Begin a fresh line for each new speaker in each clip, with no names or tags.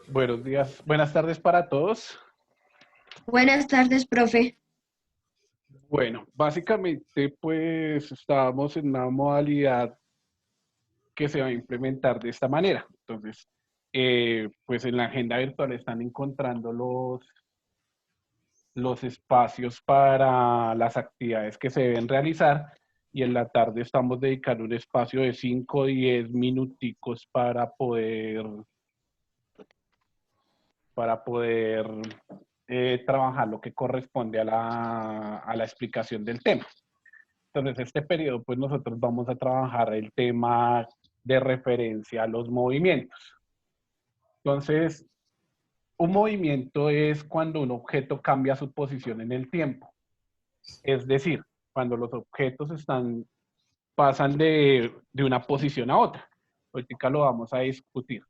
Buenos días, buenas tardes para todos.
Buenas tardes, profe.
Bueno, básicamente pues estábamos en una modalidad que se va a implementar de esta manera. Entonces, pues en la agenda virtual están encontrando los espacios para las actividades que se deben realizar y en la tarde estamos dedicando un espacio de 5 o 10 minuticos para poder trabajar lo que corresponde a la explicación del tema. Entonces, este periodo, pues nosotros vamos a trabajar el tema de referencia a los movimientos. Entonces, un movimiento es cuando un objeto cambia su posición en el tiempo. Es decir, cuando los objetos pasan de una posición a otra. Ahorita lo vamos a discutir.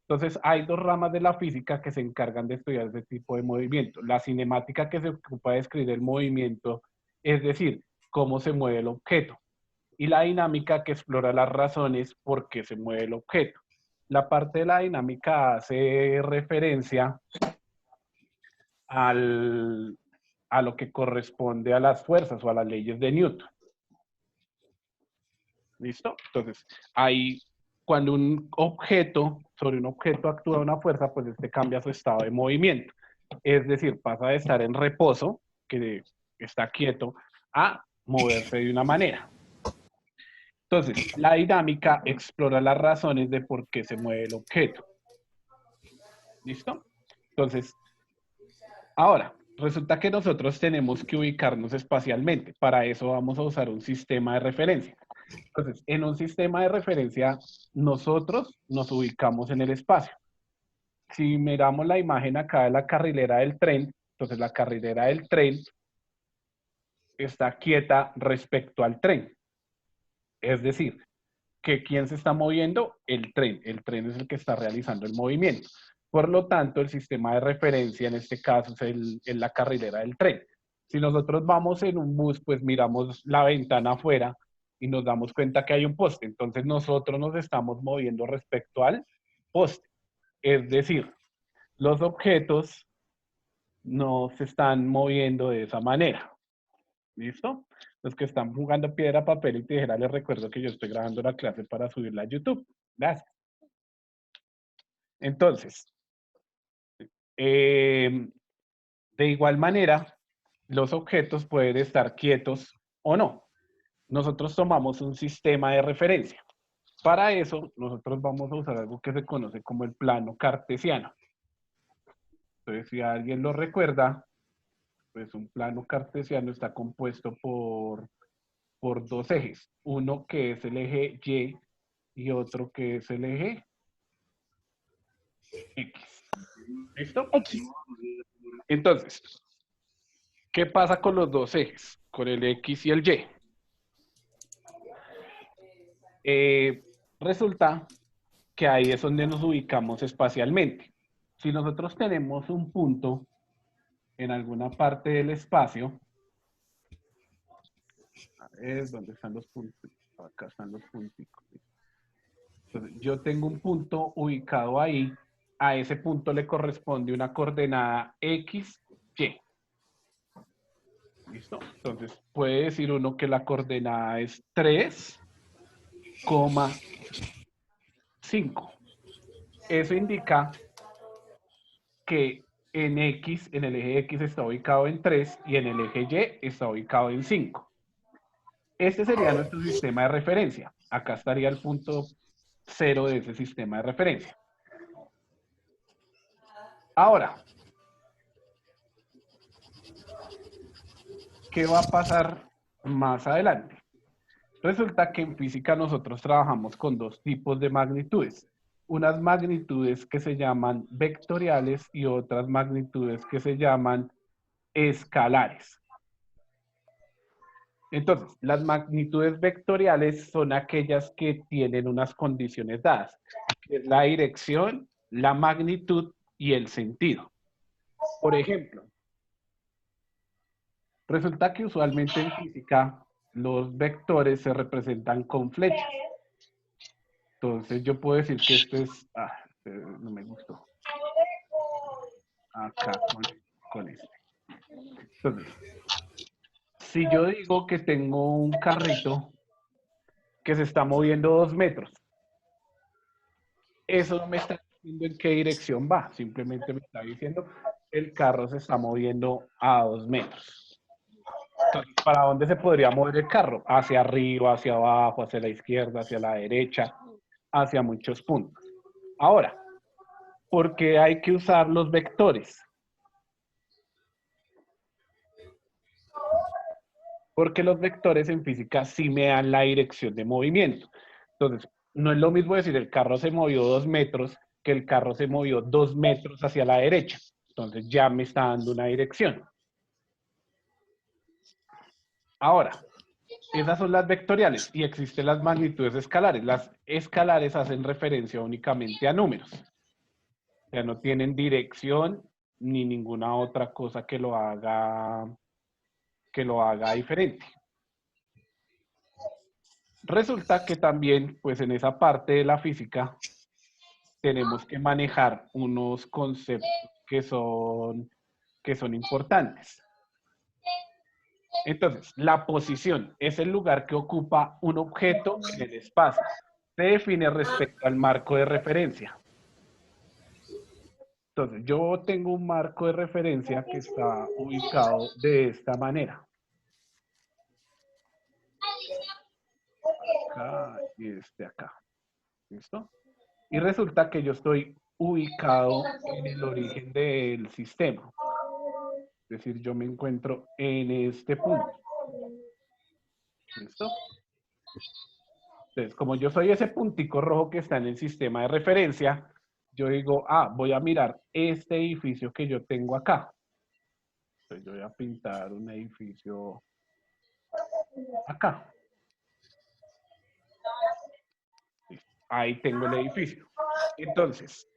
Entonces, hay dos ramas de la física que se encargan de estudiar ese tipo de movimiento. La cinemática, que se ocupa de describir el movimiento, es decir, cómo se mueve el objeto. Y la dinámica, que explora las razones por qué se mueve el objeto. La parte de la dinámica hace referencia a lo que corresponde a las fuerzas o a las leyes de Newton. ¿Listo? Entonces, cuando sobre un objeto actúa una fuerza, pues este cambia su estado de movimiento. Es decir, pasa de estar en reposo, que está quieto, a moverse de una manera. Entonces, la dinámica explora las razones de por qué se mueve el objeto. ¿Listo? Entonces, ahora, resulta que nosotros tenemos que ubicarnos espacialmente. Para eso vamos a usar un sistema de referencia. Entonces, en un sistema de referencia, nosotros nos ubicamos en el espacio. Si miramos la imagen acá de la carrilera del tren, entonces la carrilera del tren está quieta respecto al tren. Es decir, que ¿quién se está moviendo? El tren. El tren es el que está realizando el movimiento. Por lo tanto, el sistema de referencia en este caso es la carrilera del tren. Si nosotros vamos en un bus, pues miramos la ventana afuera y nos damos cuenta que hay un poste. Entonces nosotros nos estamos moviendo respecto al poste. Es decir, los objetos no se están moviendo de esa manera. ¿Listo? Los que están jugando piedra, papel y tijera, les recuerdo que yo estoy grabando la clase para subirla a YouTube. Gracias. Entonces, de igual manera, los objetos pueden estar quietos o no. Nosotros tomamos un sistema de referencia. Para eso, nosotros vamos a usar algo que se conoce como el plano cartesiano. Entonces, si alguien lo recuerda, pues un plano cartesiano está compuesto por dos ejes. Uno que es el eje Y otro que es el eje X. ¿Listo?
X.
Entonces, ¿qué pasa con los dos ejes? Con el X y el Y. Resulta que ahí es donde nos ubicamos espacialmente. Si nosotros tenemos un punto en alguna parte del espacio, ¿dónde están los puntos? Acá están los punticos. Entonces, yo tengo un punto ubicado ahí, a ese punto le corresponde una coordenada X, Y. ¿Listo? Entonces, puede decir uno que la coordenada es 3,5. Eso indica que en el eje X está ubicado en 3 y en el eje Y está ubicado en 5. Este sería nuestro sistema de referencia. Acá estaría el punto 0 de ese sistema de referencia. Ahora, ¿qué va a pasar más adelante? Resulta que en física nosotros trabajamos con dos tipos de magnitudes. Unas magnitudes que se llaman vectoriales y otras magnitudes que se llaman escalares. Entonces, las magnitudes vectoriales son aquellas que tienen unas condiciones dadas, que es la dirección, la magnitud y el sentido. Por ejemplo, resulta que usualmente en física los vectores se representan con flechas. Entonces yo puedo decir que este es, no me gustó, acá con este. Entonces, si yo digo que tengo un carrito que se está moviendo 2 metros, eso no me está diciendo en qué dirección va, simplemente me está diciendo el carro se está moviendo a 2 metros. Entonces, ¿para dónde se podría mover el carro? Hacia arriba, hacia abajo, hacia la izquierda, hacia la derecha, hacia muchos puntos. Ahora, ¿por qué hay que usar los vectores? Porque los vectores en física sí me dan la dirección de movimiento. Entonces, no es lo mismo decir el carro se movió 2 metros que el carro se movió 2 metros hacia la derecha. Entonces ya me está dando una dirección. Ahora, esas son las vectoriales y existen las magnitudes escalares. Las escalares hacen referencia únicamente a números. O sea, no tienen dirección ni ninguna otra cosa que lo haga diferente. Resulta que también, pues en esa parte de la física, tenemos que manejar unos conceptos que son importantes. Entonces, la posición es el lugar que ocupa un objeto en el espacio. Se define respecto al marco de referencia. Entonces, yo tengo un marco de referencia que está ubicado de esta manera. Acá y este acá. ¿Listo? Y resulta que yo estoy ubicado en el origen del sistema. Es decir, yo me encuentro en este punto. ¿Listo? Entonces, como yo soy ese puntico rojo que está en el sistema de referencia, yo digo, voy a mirar este edificio que yo tengo acá. Entonces, yo voy a pintar un edificio acá. Ahí tengo el edificio. Entonces,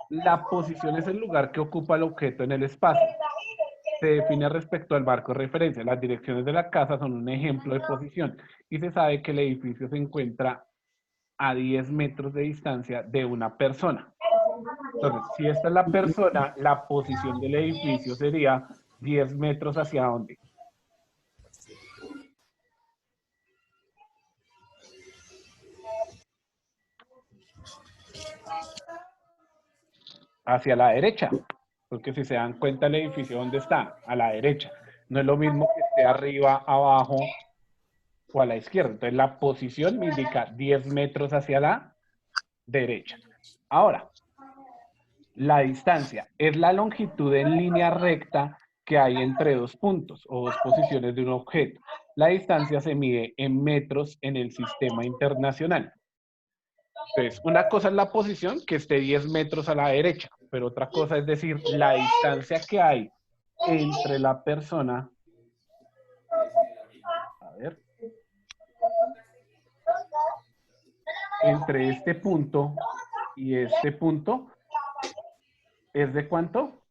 la posición es el lugar que ocupa el objeto en el espacio. Se define respecto al marco de referencia. Las direcciones de la casa son un ejemplo de posición y se sabe que el edificio se encuentra a 10 metros de distancia de una persona. Entonces, si esta es la persona, la posición del edificio sería 10 metros hacia dónde. Hacia la derecha. Porque si se dan cuenta el edificio, ¿dónde está? A la derecha. No es lo mismo que esté arriba, abajo o a la izquierda. Entonces, la posición me indica 10 metros hacia la derecha. Ahora, la distancia es la longitud en línea recta que hay entre dos puntos o dos posiciones de un objeto. La distancia se mide en metros en el sistema internacional. Entonces, una cosa es la posición que esté 10 metros a la derecha, pero otra cosa es decir, la distancia que hay entre la persona, a ver, entre este punto y este punto, ¿es de cuánto?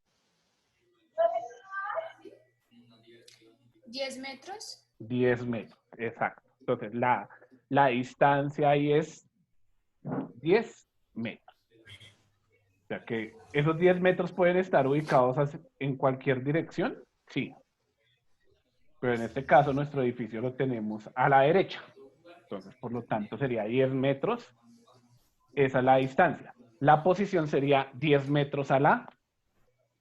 10 metros.
10 metros, exacto. Entonces, la distancia ahí es 10 metros. O sea que esos 10 metros pueden estar ubicados en cualquier dirección, sí. Pero en este caso nuestro edificio lo tenemos a la derecha. Entonces, por lo tanto, sería 10 metros. Esa es la distancia. La posición sería 10 metros a la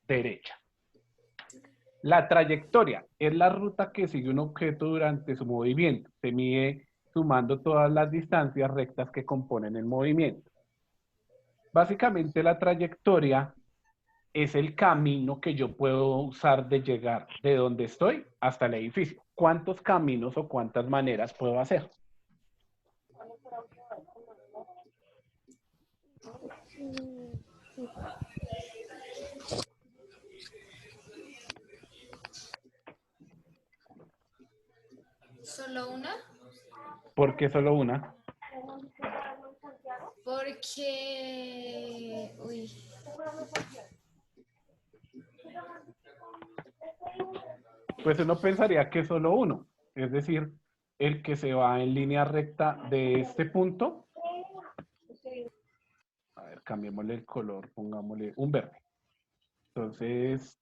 derecha. La trayectoria es la ruta que sigue un objeto durante su movimiento. Se mide sumando todas las distancias rectas que componen el movimiento. Básicamente la trayectoria es el camino que yo puedo usar de llegar de donde estoy hasta el edificio. ¿Cuántos caminos o cuántas maneras puedo hacer?
¿Solo una?
¿Por qué solo una?
Porque... Uy.
Pues uno pensaría que solo uno. Es decir, el que se va en línea recta de este punto. A ver, cambiémosle el color, pongámosle un verde. Entonces,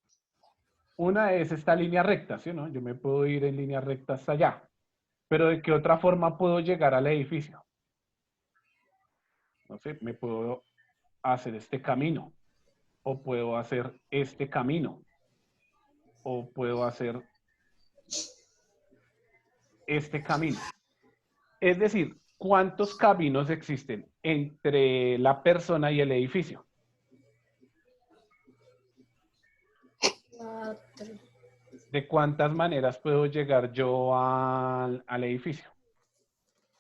una es esta línea recta, ¿sí o no? Yo me puedo ir en línea recta hasta allá. Pero ¿de qué otra forma puedo llegar al edificio? No sé, me puedo hacer este camino. O puedo hacer este camino. O puedo hacer este camino. Es decir, ¿cuántos caminos existen entre la persona y el edificio?
4.
¿De cuántas maneras puedo llegar yo al edificio?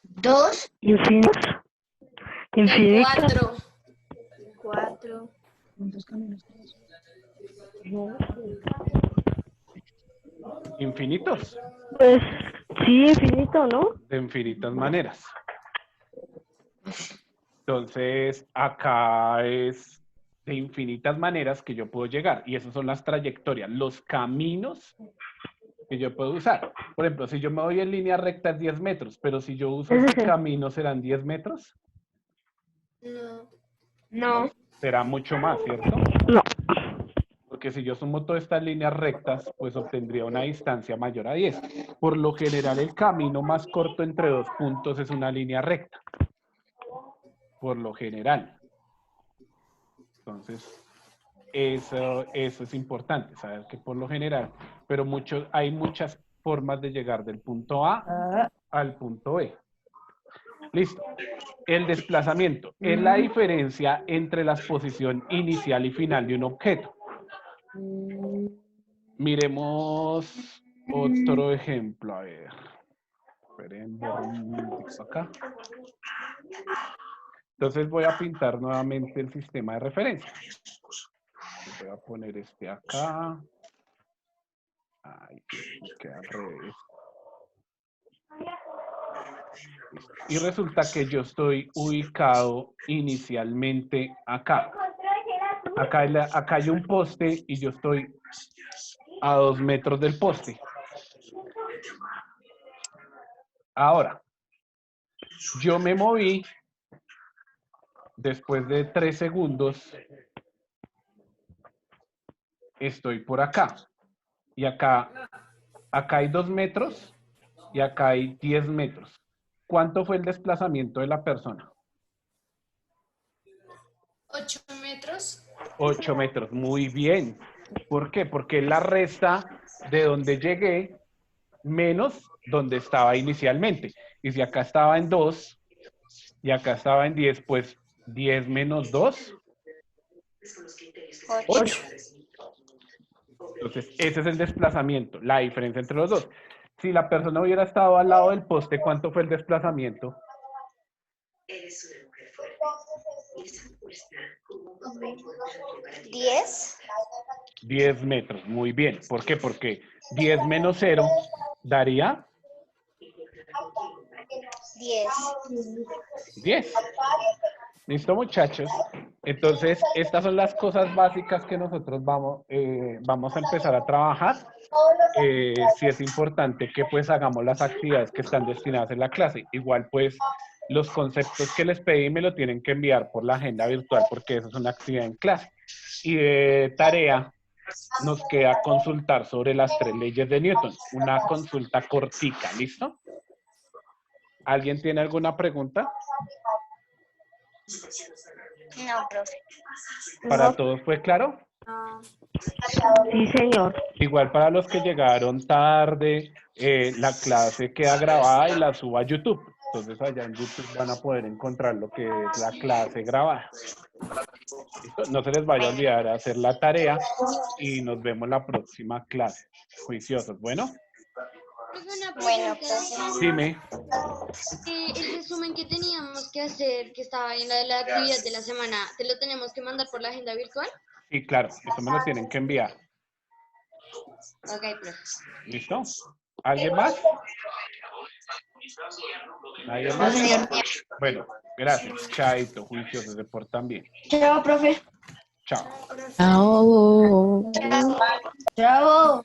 2.
Infinitos. Infinitas.
4.
Infinitos.
Pues sí, infinito, ¿no?
De infinitas maneras. Entonces, acá es de infinitas maneras que yo puedo llegar. Y esas son las trayectorias, los caminos que yo puedo usar. Por ejemplo, si yo me voy en línea recta es 10 metros, pero si yo uso este camino, ¿serán 10 metros?
No.
No.
Será mucho más, ¿cierto?
No.
Porque si yo sumo todas estas líneas rectas, pues obtendría una distancia mayor a 10. Por lo general, el camino más corto entre dos puntos es una línea recta. Por lo general. Entonces, eso es importante, saber que por lo general, pero hay muchas formas de llegar del punto A al punto B. Listo. El desplazamiento es la diferencia entre la posición inicial y final de un objeto. Miremos otro ejemplo. A ver. Esperen, acá. Entonces voy a pintar nuevamente el sistema de referencia. Voy a poner este acá. Ay, me queda al revés. Y resulta que yo estoy ubicado inicialmente acá. Acá hay un poste y yo estoy a 2 metros del poste. Ahora, yo me moví después de 3 segundos. Estoy por acá. Y acá hay 2 metros y acá hay 10 metros. ¿Cuánto fue el desplazamiento de la persona?
8 metros.
8 metros, muy bien. ¿Por qué? Porque la resta de donde llegué menos donde estaba inicialmente. Y si acá estaba en 2 y acá estaba en 10, pues 10 menos 2, 8. Entonces, ese es el desplazamiento, la diferencia entre los dos. Si la persona hubiera estado al lado del poste, ¿cuánto fue el desplazamiento?
10.
10 metros, muy bien. ¿Por qué? Porque 10 menos 0 daría
10.
10. ¿Listo, muchachos? Entonces, estas son las cosas básicas que nosotros vamos a empezar a trabajar. Sí es importante que pues hagamos las actividades que están destinadas en la clase. Igual pues los conceptos que les pedí me lo tienen que enviar por la agenda virtual porque eso es una actividad en clase. Y de tarea nos queda consultar sobre las 3 leyes de Newton. Una consulta cortica, ¿listo? ¿Alguien tiene alguna pregunta?
No, profe.
¿Para todos fue claro?
Sí, señor.
Igual para los que llegaron tarde, la clase queda grabada y la subo a YouTube. Entonces allá en YouTube van a poder encontrar lo que es la clase grabada. ¿Listo? No se les vaya a olvidar hacer la tarea y nos vemos la próxima clase. Juiciosos. Bueno,
Bueno, profe.
dime.
El resumen que teníamos que hacer, que estaba en la actividad de la semana, ¿te lo tenemos que mandar por la agenda virtual?
Sí, claro, eso me lo tienen que enviar.
Ok, profe.
¿Listo? ¿Alguien más? ¿Nadie
No,
más?
señor.
Bueno, gracias. Chaito, juiciosos, se portan bien.
Chao, profe.
Chao.
Chao.
Chao.